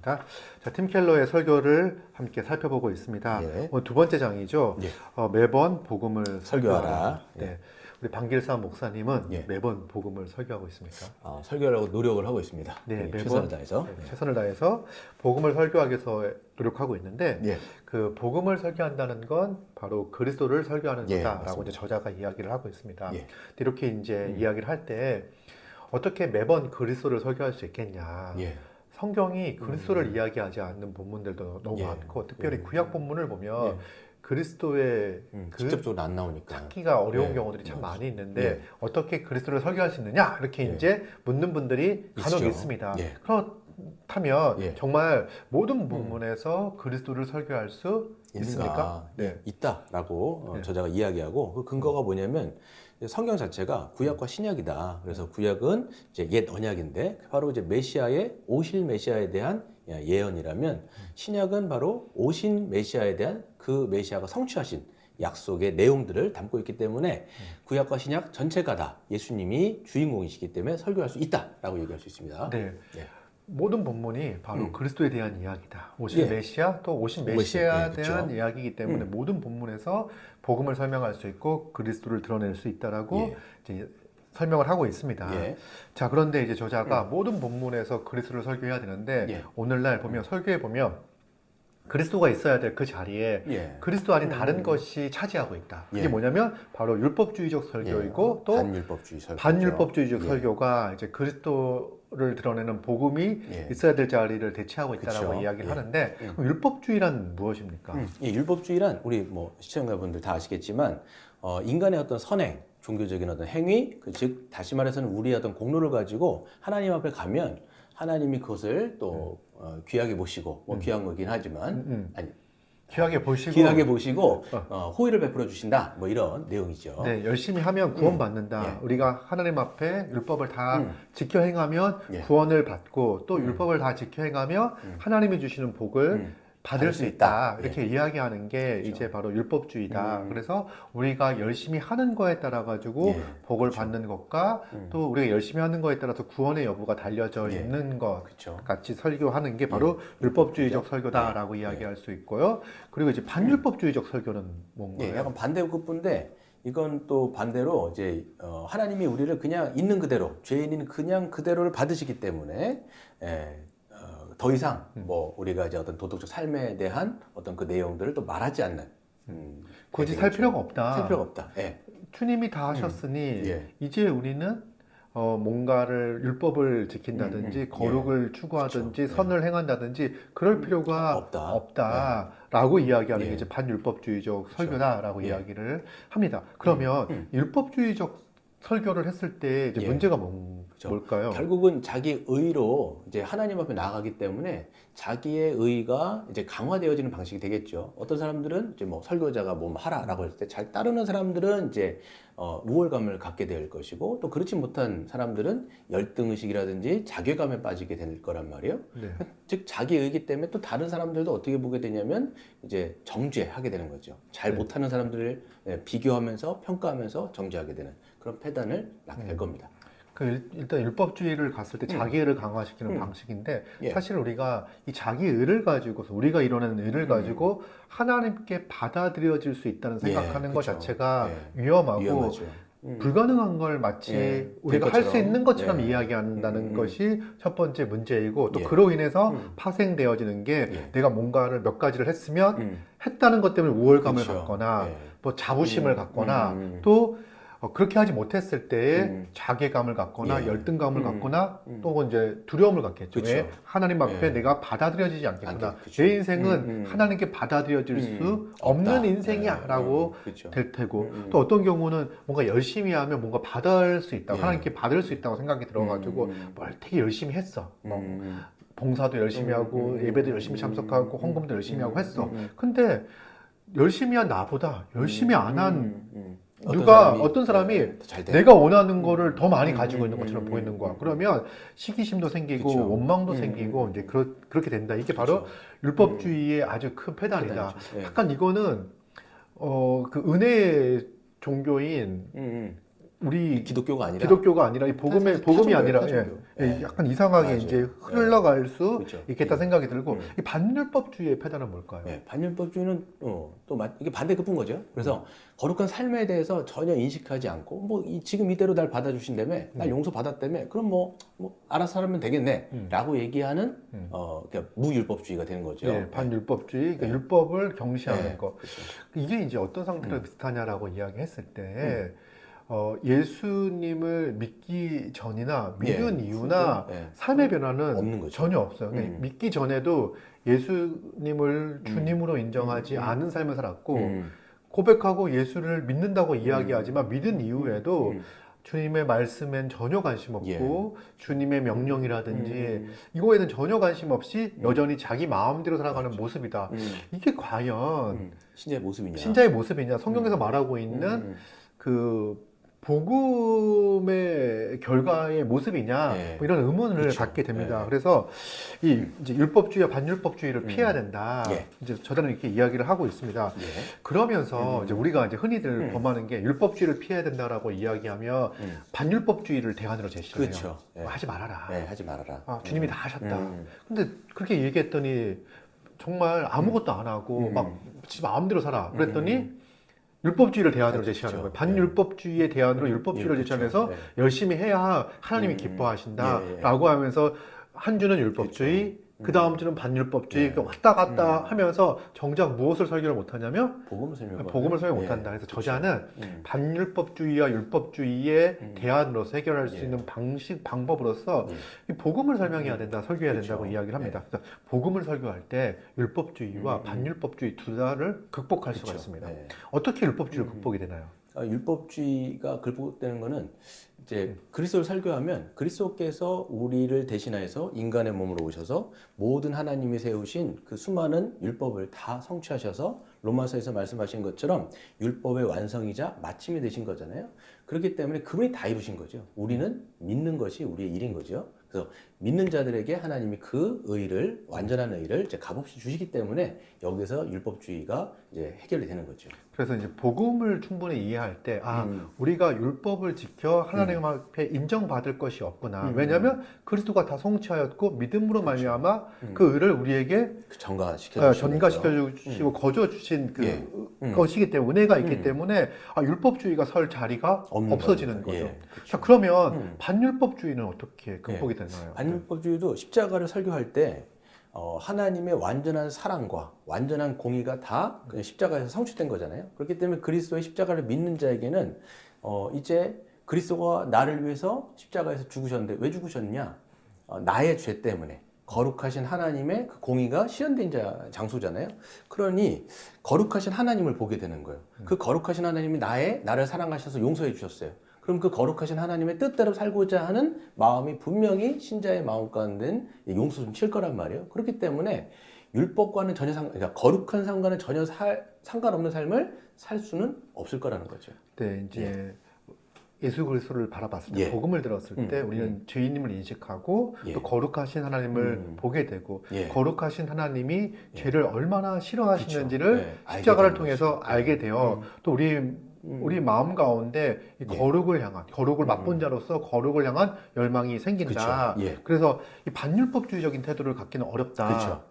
자, 팀 켈러의 설교를 함께 살펴보고 있습니다. 예. 오늘 두 번째 장이죠. 예. 매번 복음을 설교하라. 설교하라. 네. 우리 방길삼 목사님은 예. 매번 복음을 설교하고 있습니까? 설교하려고 노력을 하고 있습니다. 네, 매번 최선을 다해서. 최선을 다해서 복음을 설교하기 위해서 노력하고 있는데 예. 그 복음을 설교한다는 건 바로 그리스도를 설교하는 예, 거다라고 맞습니다. 이제 저자가 이야기를 하고 있습니다. 예. 이렇게 이제 이야기를 할 때 어떻게 매번 그리스도를 설교할 수 있겠냐? 예. 성경이 그리스도를 이야기하지 않는 본문들도 너무 예. 많고 특별히 구약 본문을 보면 그리스도의 그 직접적으로 안 나오니까. 찾기가 어려운 예. 경우들이 참 맞아. 많이 있는데 예. 어떻게 그리스도를 설교할 수 있느냐 이렇게 예. 이제 묻는 분들이 간혹 있죠. 있습니다. 예. 그렇다면 예. 정말 모든 본문에서 그리스도를 설교할 수 있습니까? 네. 있다라고 네. 저자가 이야기하고 그 근거가 뭐냐면 성경 자체가 구약과 신약이다. 그래서 구약은 이제 옛 언약인데 바로 이제 메시아의 오실 메시아에 대한 예언이라면 신약은 바로 오신 메시아에 대한 그 메시아가 성취하신 약속의 내용들을 담고 있기 때문에 구약과 신약 전체가 다 예수님이 주인공이시기 때문에 설교할 수 있다라고 얘기할 수 있습니다. 네. 예. 모든 본문이 바로 그리스도에 대한 이야기다. 오신 예. 메시아 또 오신 오신, 메시아에 예, 대한 그쵸. 이야기이기 때문에 모든 본문에서 복음을 설명할 수 있고 그리스도를 드러낼 수 있다라고 예. 이제 설명을 하고 있습니다. 예. 자, 그런데 이제 저자가 모든 본문에서 그리스도를 설교해야 되는데 예. 오늘날 보면 설교에 보면 그리스도가 있어야 될 그 자리에 예. 그리스도 아닌 다른 것이 차지하고 있다. 그게 예. 뭐냐면 바로 율법주의적 설교이고 또 반율법주의 설교. 반율법주의적 예. 설교가 이제 그리스도를 드러내는 복음이 예. 있어야 될 자리를 대체하고 있다라고 그쵸. 이야기를 예. 하는데 그럼 율법주의란 무엇입니까? 예, 율법주의란 우리 뭐 시청자분들 다 아시겠지만 인간의 어떤 선행, 종교적인 어떤 행위, 즉 다시 말해서는 우리의 어떤 공로를 가지고 하나님 앞에 가면 하나님이 그것을 또 귀하게 보시고 뭐 귀한 거긴 하지만 아니 귀하게 보시고 귀하게 보시고 호의를 베풀어 주신다 뭐 이런 내용이죠. 네, 열심히 하면 구원받는다. 예. 우리가 하나님 앞에 율법을 다 지켜 행하면 예. 구원을 받고 또 율법을 다 지켜 행하면 하나님이 주시는 복을 받을 수 있다. 이렇게 이야기하는 게 이제 바로 율법주의다. 그래서 우리가 열심히 하는 거에 따라 가지고 예. 복을 받는 것과 또 우리가 열심히 하는 거에 따라서 구원의 여부가 달려져 예. 있는 것 그쵸. 같이 설교하는 게 바로 율법주의적 설교다라고 이야기할 수 있고요. 그리고 이제 반율법주의적 설교는 뭔가요? 예, 약간 반대급부인데 이건 또 반대로 이제 하나님이 우리를 그냥 있는 그대로 죄인인 그냥 그대로를 받으시기 때문에 더 이상 뭐 우리가 이제 어떤 도덕적 삶에 대한 어떤 그 내용들을 또 말하지 않는 굳이 살 필요가 없다. 살 필요가 없다. 예. 주님이 다 하셨으니 예. 이제 우리는 뭔가를 율법을 지킨다든지 거룩을 추구하든지 그쵸. 선을 행한다든지 그럴 필요가 없다. 없다라고 이야기하는 게 예. 이제 반율법주의적 설교다라고 예. 이야기를 합니다. 그러면 율법주의적 설교를 했을 때 이제 예. 문제가 그쵸. 뭘까요? 결국은 자기 의로 이제 하나님 앞에 나아가기 때문에 자기의 의가 이제 강화되어지는 방식이 되겠죠. 어떤 사람들은 이제 뭐 설교자가 뭐 하라라고 했을 때 잘 따르는 사람들은 이제 우월감을 갖게 될 것이고 또 그렇지 못한 사람들은 열등의식이라든지 자괴감에 빠지게 될 거란 말이에요. 네. 즉 자기 의기 때문에 또 다른 사람들도 어떻게 보게 되냐면 이제 정죄하게 되는 거죠. 잘 못하는 사람들을 비교하면서 평가하면서 정죄하게 되는 그런 패단을 낳게 될 겁니다. 일단 율법주의를 갔을 때 자기의를 강화시키는 방식인데 예. 사실 우리가 이 자기의를 가지고서 우리가 이뤄낸 의를 가지고 하나님께 받아들여질 수 있다는 생각하는 것 그쵸. 자체가 예. 위험하고 위험하죠. 불가능한 걸 마치 예, 우리가 될 할 수 것처럼. 있는 것처럼 예. 이야기한다는 것이 첫 번째 문제이고 또 예. 그로 인해서 파생되어지는 게 예. 내가 뭔가를 몇 가지를 했으면 했다는 것 때문에 우월감을 그쵸. 갖거나 예. 뭐 자부심을 갖거나 또 그렇게 하지 못했을 때에 자괴감을 갖거나 예. 열등감을 갖거나 또 이제 두려움을 갖겠죠. 그쵸. 왜? 하나님 앞에 예. 내가 받아들여지지 않겠구나. 그쵸. 내 인생은 하나님께 받아들여질 수 없는 없다. 인생이야 라고 그쵸. 될 테고 또 어떤 경우는 뭔가 열심히 하면 뭔가 받을 수 있다. 예. 하나님께 받을 수 있다고 생각이 들어가지고 뭘 되게 열심히 했어. 뭐 봉사도 열심히 하고 예배도 열심히 참석하고 헌금도 열심히 하고 했어. 근데 열심히 한 나보다 열심히 안 한 어떤 사람이 잘 돼. 내가 원하는 거를 더 많이 가지고 있는 것처럼 보이는 거야. 그러면 시기심도 생기고 그쵸. 원망도 생기고 이제 그렇게 된다. 이게 바로 율법주의의 아주 큰 패단이다. 패단이죠. 예. 약간 이거는 그 은혜의 종교인 우리 기독교가 아니라 기독교가 아니라 이 복음이 타종교예요, 아니라 타종교. 예. 약간 이상하게 맞아요. 이제 흘러갈 수 그렇죠. 있겠다 생각이 들고 이 반율법주의의 패단은 뭘까요? 예, 반율법주의는 이게 반대급부인 거죠. 그래서 거룩한 삶에 대해서 전혀 인식하지 않고 지금 이대로 날 받아주신다며, 날 용서 받았다며, 그럼 뭐 알아서 하면 되겠네라고 얘기하는 그러니까 무율법주의가 되는 거죠. 예, 반율법주의, 그러니까 율법을 경시하는 네, 거. 그렇죠. 이게 이제 어떤 상태랑 비슷하냐라고 이야기했을 때 예수님을 믿기 전이나 믿은 예, 이유나 후도, 예, 삶의 변화는 없는 거죠. 전혀 없어요. 그러니까 믿기 전에도 예수님을 주님으로 인정하지 않은 삶을 살았고 고백하고 예수를 믿는다고 이야기하지만 믿은 이후에도 주님의 말씀엔 전혀 관심 없고 주님의 명령이라든지 이거에는 전혀 관심 없이 여전히 자기 마음대로 살아가는 모습이다. 이게 과연 신자의 모습이냐? 신자의 모습이냐? 성경에서 말하고 있는 그 복음의 결과의 모습이냐? 네. 뭐 이런 의문을 그렇죠. 갖게 됩니다. 네. 그래서 이 이제 율법주의와 반율법주의를 피해야 된다. 예. 이제 저자는 이렇게 이야기를 하고 있습니다. 예. 그러면서 이제 우리가 이제 흔히들 범하는 게 율법주의를 피해야 된다라고 이야기하면 반율법주의를 대안으로 제시해요. 그렇죠. 예. 하지 말아라. 네, 하지 말아라. 아, 주님이 다 하셨다. 음. 근데 그렇게 얘기했더니 정말 아무것도 안 하고 막 지 마음대로 살아. 그랬더니 율법주의를 대안으로 그렇죠. 제시하는 거예요. 반율법주의의 대안으로 율법주의를 그렇죠. 제시하면서 네. 열심히 해야 하나님이 기뻐하신다라고 하면서 한 주는 율법주의, 그 다음 주는 반율법주의, 네. 그러니까 왔다 갔다 하면서 정작 무엇을 설교를 못하냐면 복음을 설명. 복음을 설명 못한다. 그래서 저자는 반율법주의와 율법주의의 대안으로서 해결할 수 있는 방법으로서 이 복음을 설명해야 된다, 설교해야 된다고 이야기를 합니다. 그래서 복음을 설교할 때 율법주의와 반율법주의 두 다를 극복할 수가 있습니다. 네. 어떻게 율법주의를 극복이 되나요? 율법주의가 극복되는 거는 이제 그리스도를 설교하면 그리스도께서 우리를 대신하여서 인간의 몸으로 오셔서 모든 하나님이 세우신 그 수많은 율법을 다 성취하셔서 로마서에서 말씀하신 것처럼 율법의 완성이자 마침이 되신 거잖아요. 그렇기 때문에 그분이 다 이루신 거죠. 우리는 믿는 것이 우리의 일인 거죠. 그래서 믿는 자들에게 하나님이 그 의를, 완전한 의를 이제 값없이 주시기 때문에 여기서 율법주의가 이제 해결이 되는 거죠. 그래서 이제 복음을 충분히 이해할 때, 우리가 율법을 지켜 하나님 앞에 인정받을 것이 없구나. 왜냐하면 그리스도가 다 성취하였고 믿음으로 말미암아 그 의를 우리에게 전가시켜 주시고 거저 주신 것이기 때문에 은혜가 있기 때문에 율법주의가 설 자리가 없어지는 거죠. 예, 그렇죠. 자, 그러면 반율법주의는 어떻게 극복이 되나요? 반율법주의도 십자가를 설교할 때 하나님의 완전한 사랑과 완전한 공의가 다 십자가에서 성취된 거잖아요. 그렇기 때문에 그리스도의 십자가를 믿는 자에게는 이제 그리스도가 나를 위해서 십자가에서 죽으셨는데 왜 죽으셨냐? 나의 죄 때문에. 거룩하신 하나님의 그 공의가 실현된 장소잖아요. 그러니 거룩하신 하나님을 보게 되는 거예요. 그 거룩하신 하나님이 나를 사랑하셔서 용서해 주셨어요. 그럼 그 거룩하신 하나님의 뜻대로 살고자 하는 마음이 분명히 신자의 마음 가운데는 용서 좀 칠 거란 말이에요. 그렇기 때문에 율법과는 전혀 그러니까 거룩한 삶과는 전혀 상관없는 삶을 살 수는 없을 거라는 거죠. 네, 이제 예수 그리스도를 바라봤을 때, 복음을 들었을 때 우리는 죄인임을 인식하고 또 거룩하신 하나님을 보게 되고 거룩하신 하나님이 죄를 얼마나 싫어하시는지를 십자가를 통해서 알게 되어 또 우리 마음 가운데 이 거룩을 향한, 거룩을 맛본 자로서 거룩을 향한 열망이 생긴다. 그래서 이 반율법주의적인 태도를 갖기는 어렵다. 그렇죠.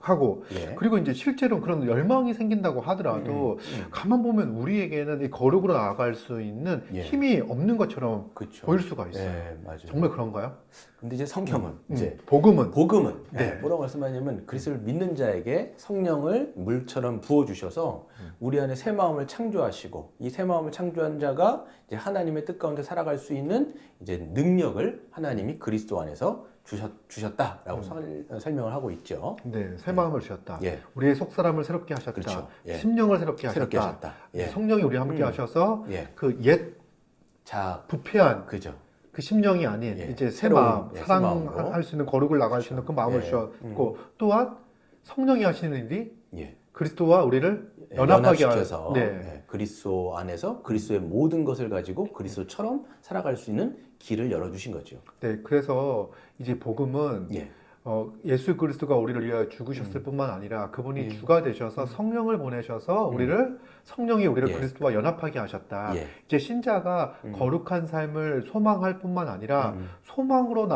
하고 그리고 이제 실제로 그런 열망이 생긴다고 하더라도 가만 보면 우리에게는 이 거룩으로 나아갈 수 있는 힘이 없는 것처럼 보일 수가 있어요. 맞아요. 정말 그런가요? 근데 이제 성경은 이제 복음은 뭐라고 말씀하냐면 그리스도를 믿는 자에게 성령을 물처럼 부어 주셔서 우리 안에 새 마음을 창조하시고 이 새 마음을 창조한 자가 이제 하나님의 뜻 가운데 살아갈 수 있는 이제 능력을 하나님이 그리스도 안에서 주셨다라고 설명을 하고 있죠. 네, 새 마음을 주셨다. 우리의 속사람을 새롭게 하셨다. 그렇죠. 심령을 새롭게 하셨다. 성령이 우리 함께 하셔서 그 옛 부패한 그 심령이 아닌 이제 새 마음, 사랑할 수 있는 거룩을 나갈 수 있는 그 마음을 주셨고 또한 성령이 하시는 일이 그리스도와 우리를 연합하게 하셔서 그리스도 안에서 그리스도의 모든 것을 가지고 그리스도처럼 살아갈 수 있는 길을 열어주신 거죠. 네, 그래서 이제 복음은 예수 그리스도가 우리를 위하여 죽으셨을 뿐만 아니라 그분이 주가 되셔서 성령을 보내셔서 성령이 우리를 예. 그리스도와 연합하게 하셨다. 예. 이제 신자가 거룩한 삶을 소망할 뿐만 아니라 소망으로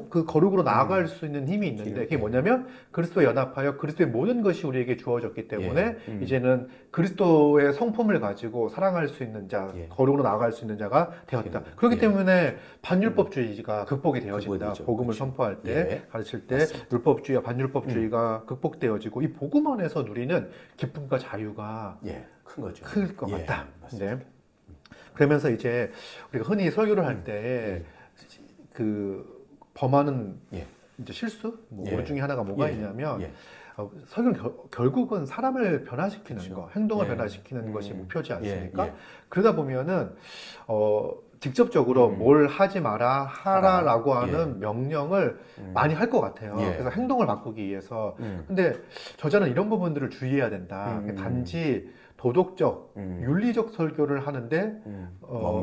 그 거룩으로 나아갈 수 있는 힘이 있는데 그게 뭐냐면 그리스도와 연합하여 그리스도의 모든 것이 우리에게 주어졌기 때문에 이제는 그리스도의 성품을 가지고 사랑할 수 있는 자, 예. 거룩으로 나아갈 수 있는 자가 되었다. 그렇기 예. 때문에 반율법주의가 극복이 되어진다. 극복이 되죠. 복음을 그렇죠. 선포할 때, 예. 가르칠 때 율법주의와 반율법주의가 극복되어지고 이 복음 안에서 누리는 기쁨과 자유가 예. 큰 거죠. 클 것 예. 같다. 맞습니다. 네. 그러면서 이제 우리가 흔히 설교를 할 때 그 범하는 예. 이제 실수 뭐 예. 그 중에 하나가 뭐가 예. 있냐면 예. 설교는 결국은 사람을 변화시키는 그렇죠. 거, 행동을 예. 변화시키는 것이 목표지 않습니까? 예. 예. 그러다 보면은 직접적으로 뭘 하지 마라 하라라고 하는 명령을 많이 할 것 같아요. 예. 그래서 행동을 바꾸기 위해서. 근데 저자는 이런 부분들을 주의해야 된다. 단지 도덕적, 윤리적 설교를 하는데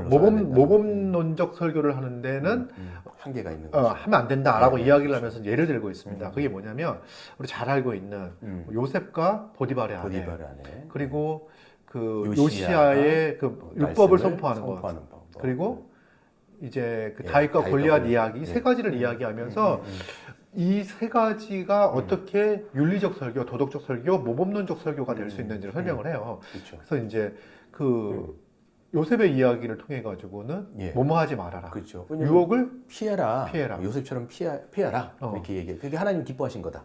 모범론적 설교를 하는 데는 한계가 있는 거죠. 하면 안 된다라고 네, 이야기를 하면서 예를 들고 있습니다. 그게 뭐냐면 우리 잘 알고 있는 요셉과 보디발의 아내, 보디발의 아내. 그리고 그 요시야가 요시야의 그 율법을 말씀을 선포하는 것, 방법. 그리고 이제 그 예, 다윗과 다윗과 골리앗 골리앗. 이야기 세 가지를 이야기하면서 이 세 가지가 어떻게 윤리적 설교, 도덕적 설교, 모범론적 설교가 될 수 있는지를 설명을 해요. 그렇죠. 그래서 이제 그 요셉의 이야기를 통해 가지고는 예. 뭐뭐 하지 말아라. 그렇죠. 유혹을 피해라. 피해라. 요셉처럼 피해라. 이렇게 얘기해. 그게 하나님 기뻐하신 거다.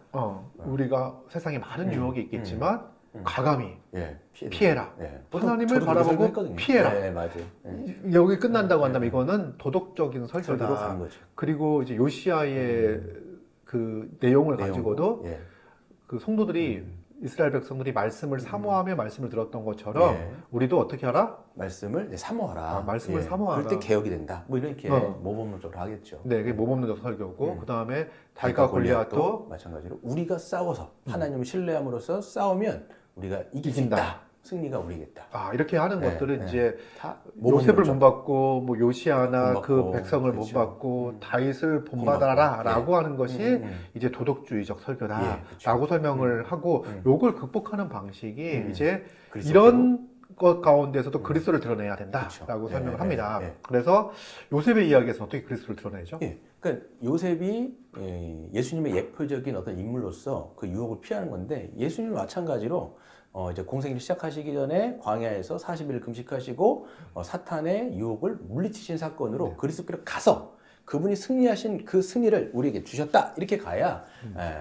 우리가 세상에 많은 유혹이 있겠지만 가감히 예. 피해라. 예. 하나님을 저도 바라보고 그렇게 했거든요. 피해라. 네, 맞아요. 예. 여기 끝난다고 한다면 이거는 도덕적인 설교로 설교다. 가는 거죠. 그리고 이제 요시아의 그 내용을 가지고도 예. 그 성도들이 이스라엘 백성들이 말씀을 사모하며 말씀을 들었던 것처럼 예. 우리도 어떻게 하라? 말씀을 사모하라. 말씀을 사모하라. 그럴 때 개혁이 된다. 뭐 이렇게 모범적으로 하겠죠. 네, 그게 모범론적 설교고 그 다음에 다윗과 골리앗도 마찬가지로 우리가 싸워서 하나님을 신뢰함으로써 싸우면 우리가 이길 수 이긴다. 있다. 승리가 우리겠다. 이렇게 하는 네, 것들은 네. 이제 다 요셉을 모범론적. 못 받고 뭐 요시아나 못 그 받고, 백성을 못 그렇죠. 받고 다윗을 본받고. 본받아라라고 하는 것이 음. 이제 도덕주의적 예, 설교다라고 그렇죠. 설명을 하고 요걸 극복하는 방식이 이제 그리스도대로. 이런 것 가운데서도 그리스도를 드러내야 된다라고 그렇죠. 설명을 예, 합니다. 예, 예. 그래서 요셉의 이야기에서 어떻게 그리스도를 드러내죠? 예. 그러니까 요셉이 예수님의 예표적인 어떤 인물로서 그 유혹을 피하는 건데 예수님은 마찬가지로 이제 공생을 시작하시기 전에 광야에서 40일 금식하시고 사탄의 유혹을 물리치신 사건으로 그리스도께로 가서 그분이 승리하신 그 승리를 우리에게 주셨다 이렇게 가야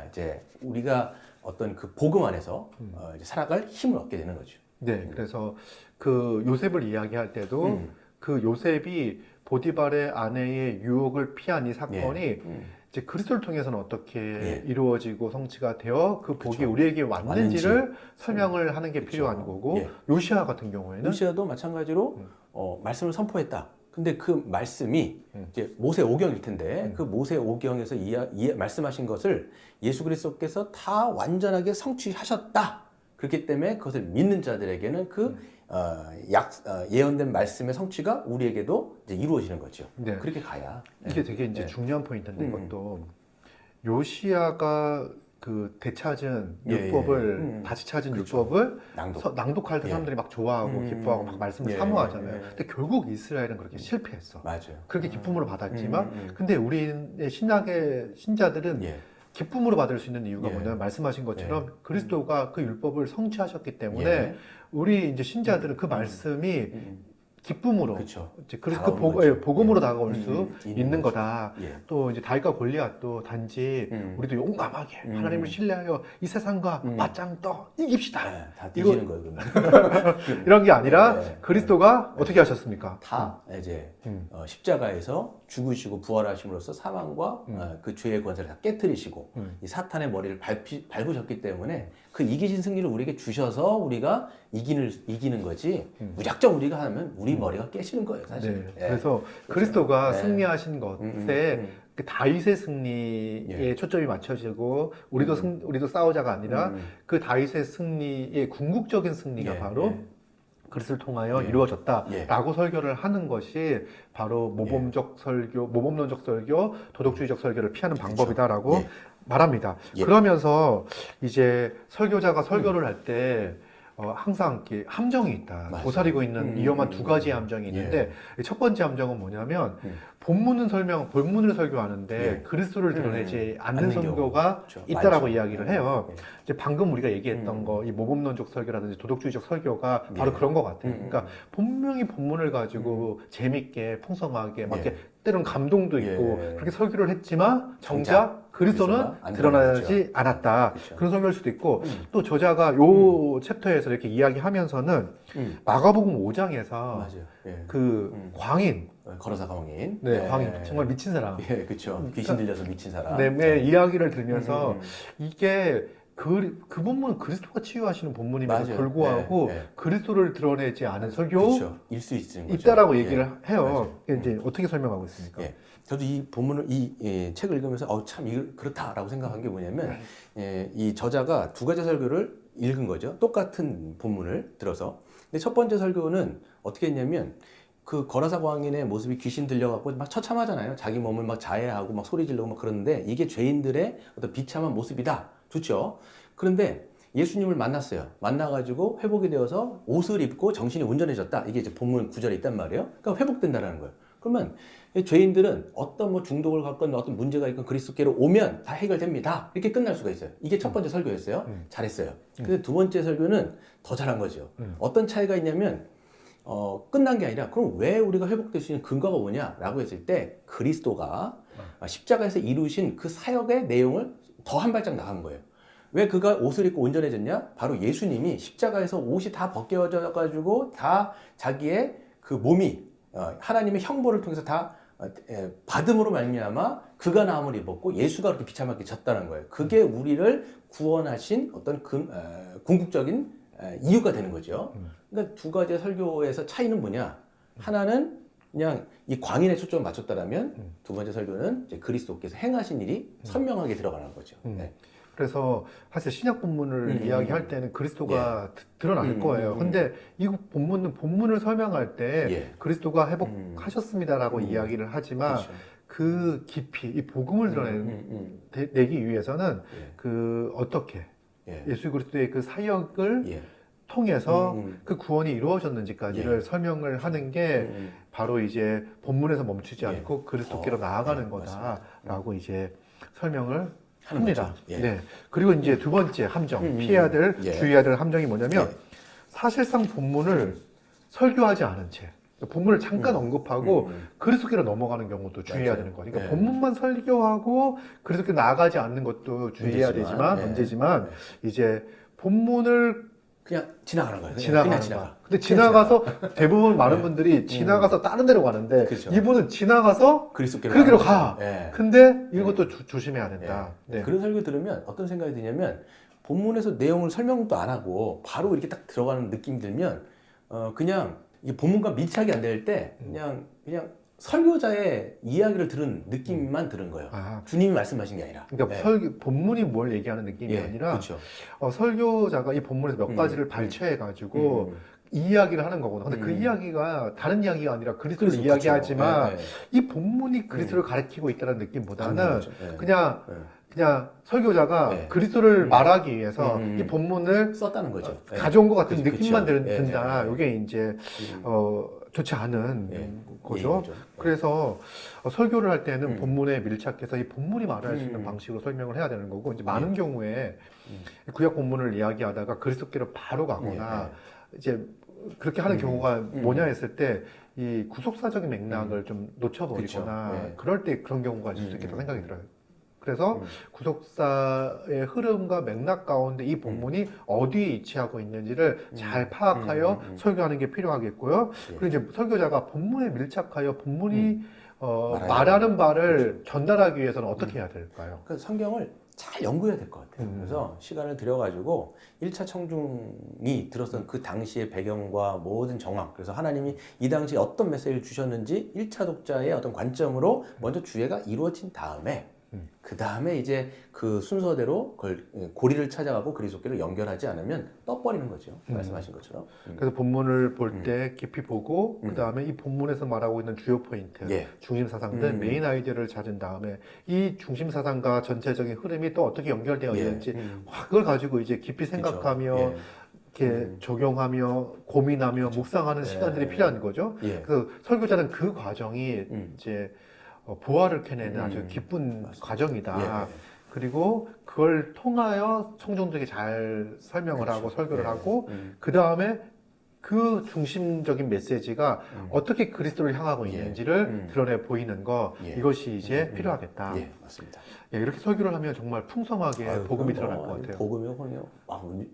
이제 우리가 어떤 그 복음 안에서 이제 살아갈 힘을 얻게 되는 거죠. 네, 그래서 그 요셉을 이야기할 때도 그 요셉이 보디발의 아내의 유혹을 피한 이 사건이 이제 그리스도를 통해서는 어떻게 이루어지고 성취가 되어 그 복이 그쵸. 우리에게 왔는지를 왔는지. 설명을 하는 게 그쵸. 필요한 거고 예. 요시아 같은 경우에는 요시아도 마찬가지로 말씀을 선포했다. 근데 그 말씀이 이제 모세 오경일 텐데 그 모세 오경에서 말씀하신 것을 예수 그리스도께서 다 완전하게 성취하셨다. 그렇기 때문에 그것을 믿는 자들에게는 그 예언된 말씀의 성취가 우리에게도 이제 이루어지는 거죠. 네. 그렇게 가야 이게 되게 이제 중요한 포인트인데 이것도 요시아가 그 되찾은 율법을 다시 찾은 그렇죠. 율법을 낭독. 할 때 사람들이 막 좋아하고 기뻐하고 막 말씀을 사모하잖아요. 근데 결국 이스라엘은 그렇게 실패했어. 맞아요. 그렇게 기쁨으로 받았지만 근데 우리의 신약의 신자들은 기쁨으로 받을 수 있는 이유가 뭐냐면 말씀하신 것처럼 그리스도가 그 율법을 성취하셨기 때문에 우리 이제 신자들은 그 말씀이 기쁨으로 그쵸. 이제 그래서 다가오는 거죠. 복음으로 다가올 수 거죠. 있는 거다. 예. 또 이제 다윗과 골리앗도 단지 우리도 용감하게 하나님을 신뢰하여 이 세상과 맞짱 떠 이깁시다. 네, 다 뒤지는 거예요. 그러면. 이런 게 아니라 그리스도가 어떻게 하셨습니까? 다 이제 십자가에서 죽으시고 부활하심으로써 사망과 그 죄의 권세를 다 깨뜨리시고 이 사탄의 머리를 밟으셨기 때문에 그 이기신 승리를 우리에게 주셔서 우리가 이기는 거지 무작정 우리가 하면 우리 머리가 깨지는 거예요 사실. 네. 그래서 그리스도가 승리하신 것에 그 다윗의 승리에 초점이 맞춰지고 우리도 싸우자가 아니라 그 다윗의 승리의 궁극적인 승리가 바로 그리스도를 통하여 이루어졌다라고 설교를 하는 것이 바로 모범적 설교, 모범론적 설교, 도덕주의적 설교를 피하는 방법이다라고 말합니다. 예. 그러면서 이제 설교자가 설교를 할 때 항상 이렇게 함정이 있다. 맞아요. 도사리고 있는 위험한 두 가지 함정이 있는데 첫 번째 함정은 뭐냐면 본문을 설교하는데 예. 그리스도를 드러내지 않는 않는 설교가 그렇죠. 있다라고 많죠. 이야기를 해요. 예. 이제 방금 우리가 얘기했던 거, 이 모범론적 설교라든지 도덕주의적 설교가 바로 예. 그런 것 같아요. 그러니까 분명히 본문을 가지고 재밌게 풍성하게 막 이렇게 때로는 감동도 있고 예. 그렇게 설교를 했지만 정작 그리스도는 그리스도가 안 드러나지 않았다. 그렇죠. 그런 설교일 수도 있고 또 저자가 요 챕터에서 이렇게 이야기하면서는 마가복음 5장에서 맞아요. 예. 그 광인, 걸어서 광인. 네, 광인 정말 미친 사람, 예, 그렇죠. 귀신 들려서 미친 사람. 네, 이야기를 들으면서 이게 그 본문은 그리스도가 치유하시는 본문임에도 맞아요. 불구하고 예, 예. 그리스도를 드러내지 않은 설교 그렇죠. 일수 있는 거죠. 있다라고 얘기를 해요. 맞아요. 이제 어떻게 설명하고 있습니까? 예. 저도 이 본문을 책을 읽으면서 참 그렇다라고 생각한 게 뭐냐면 이 저자가 두 가지 설교를 읽은 거죠. 똑같은 본문을 들어서. 근데 첫 번째 설교는 어떻게 했냐면 그 거라사 광인의 모습이 귀신 들려갖고 막 처참하잖아요. 자기 몸을 막 자해하고 막 소리 지르고 막 그러는데 이게 죄인들의 어떤 비참한 모습이다. 좋죠. 그런데 예수님을 만났어요. 만나가지고 회복이 되어서 옷을 입고 정신이 온전해졌다. 이게 이제 본문 구절에 있단 말이에요. 그러니까 회복된다라는 거예요. 그러면 이 죄인들은 어떤 뭐 중독을 갖건 어떤 문제가 있건 그리스도께로 오면 다 해결됩니다. 이렇게 끝날 수가 있어요. 이게 첫 번째 설교였어요. 잘했어요. 근데 두 번째 설교는 더 잘한 거죠. 어떤 차이가 있냐면 끝난 게 아니라 그럼 왜 우리가 회복될 수 있는 근거가 뭐냐라고 했을 때 그리스도가 십자가에서 이루신 그 사역의 내용을 더 한 발짝 나간 거예요. 왜 그가 옷을 입고 온전해졌냐? 바로 예수님이 십자가에서 옷이 다 벗겨져 가지고 다 자기의 그 몸이 하나님의 형벌을 통해서 다 받음으로 말미암아 그가 나음을 입었고 예수가 그렇게 비참하게 졌다는 거예요. 그게 우리를 구원하신 어떤 궁극적인 이유가 되는 거죠. 그러니까 두 가지 설교에서 차이는 뭐냐? 하나는 그냥 이 광인에 초점을 맞췄다라면 두 번째 설교는 이제 그리스도께서 행하신 일이 선명하게 들어가는 거죠. 네. 그래서 사실 신약 본문을 이야기할 때는 그리스도가 드러날 거예요. 근데 이 본문을 설명할 때 그리스도가 회복하셨습니다라고 이야기를 하지만 그렇죠. 그 깊이 이 복음을 드러내기 위해서는 그 어떻게 예수 그리스도의 그 사역을 통해서 그 구원이 이루어졌는지까지를 설명을 하는 게 바로 이제 본문에서 멈추지 않고 그리스도께로 나아가는 거다라고 이제 설명을 합니다. 네. 그리고 이제 두 번째 함정, 피해야 될, 주의해야 될 함정이 뭐냐면 사실상 본문을 설교하지 않은 채 본문을 잠깐 언급하고 그리스도께로 넘어가는 경우도 주의해야 되는 거예요. 그러니까 본문만 설교하고 그리스도께로 나아가지 않는 것도 주의해야 되지만 문제지만 이제 본문을 그냥 지나가는 거예요. 그냥 지나가. 근데 지나가서 대부분 많은 분들이 지나가서 다른 데로 가는데 그렇죠. 이분은 지나가서 그리스도께로 가. 근데 이것도 조심해야 된다. 네. 그런 설교 들으면 어떤 생각이 드냐면 본문에서 내용을 설명도 안 하고 바로 이렇게 딱 들어가는 느낌이 들면 그냥 이게 본문과 밀착이 안 될 때 그냥 설교자의 이야기를 들은 느낌만 들은 거예요. 주님이 말씀하신 게 아니라. 그러니까 본문이 뭘 얘기하는 느낌이 아니라 그렇죠. 설교자가 이 본문에서 몇 가지를 발췌해가지고 이야기를 하는 거구나. 근데 그 이야기가 다른 이야기가 아니라 그리스도를 이야기하지만 이 본문이 그리스도를 가리키고 있다는 느낌보다는 그냥 설교자가 그리스도를 말하기 위해서 이 본문을 썼다는 거죠. 가져온 것 같은 느낌만 든다. 이게 이제 좋지 않은 거죠. 그래서 설교를 할 때는 본문에 밀착해서 이 본문이 말할 수 있는 방식으로 설명을 해야 되는 거고 이제 많은 경우에 구약 본문을 이야기하다가 그리스도께로 바로 가거나 이제 그렇게 하는 경우가 뭐냐 했을 때 이 구속사적인 맥락을 좀 놓쳐버리거나 그럴 때 그런 경우가 있을 수 있겠다 생각이 들어요. 그래서 구속사의 흐름과 맥락 가운데 이 본문이 어디에 위치하고 있는지를 잘 파악하여 설교하는 게 필요하겠고요. 그리고 이제 설교자가 본문에 밀착하여 본문이 말하는 바를 전달하기 위해서는 어떻게 해야 될까요? 그러니까 성경을 잘 연구해야 될 것 같아요. 그래서 시간을 들여가지고 1차 청중이 들었던 그 당시의 배경과 모든 정황, 그래서 하나님이 이 당시에 어떤 메시지를 주셨는지 1차 독자의 어떤 관점으로 먼저 주해가 이루어진 다음에 그 다음에 이제 그 순서대로 고리를 찾아가고 그리스도께로 연결하지 않으면 떠버리는 거죠. 말씀하신 것처럼. 그래서 본문을 볼 때 깊이 보고 그 다음에 이 본문에서 말하고 있는 주요 포인트, 예. 중심 사상들, 메인 아이디어를 찾은 다음에 이 중심 사상과 전체적인 흐름이 또 어떻게 연결되어 예. 있는지 그걸 가지고 이제 깊이 생각하며 예. 이렇게 적용하며 고민하며 묵상하는 시간들이 필요한 거죠. 예. 그래서 설교자는 그 과정이 이제 보화를 캐내는 아주 기쁜 과정이다. 예. 그리고 그걸 통하여 청중들에게 잘 설명을 하고 설교를 예. 하고 그 다음에 그 중심적인 메시지가 어떻게 그리스도를 향하고 있는지를 드러내 보이는 거 예. 이것이 이제 필요하겠다. 예, 맞습니다. 예, 이렇게 설교를 하면 정말 풍성하게 아유, 복음이 그럼 드러날 것 같아요. 복음이 그냥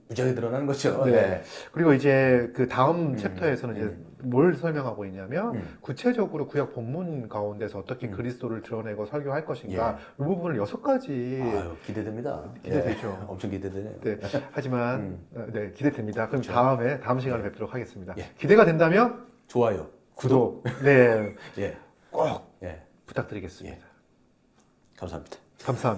무지하게 드러나는 거죠. 네. 그리고 이제 그 다음 챕터에서는 이제 뭘 설명하고 있냐면 구체적으로 구약 본문 가운데서 어떻게 그리스도를 드러내고 설교할 것인가 이 부분을 6가지 아유, 기대됩니다. 기대되죠. 예, 엄청 기대되네요. 네, 하지만 네, 기대됩니다. 그럼 그렇죠. 다음 시간에 뵙도록 하겠습니다. 예. 기대가 된다면 좋아요. 구독 네, 예. 꼭 예. 부탁드리겠습니다. 감사합니다. 감사합니다.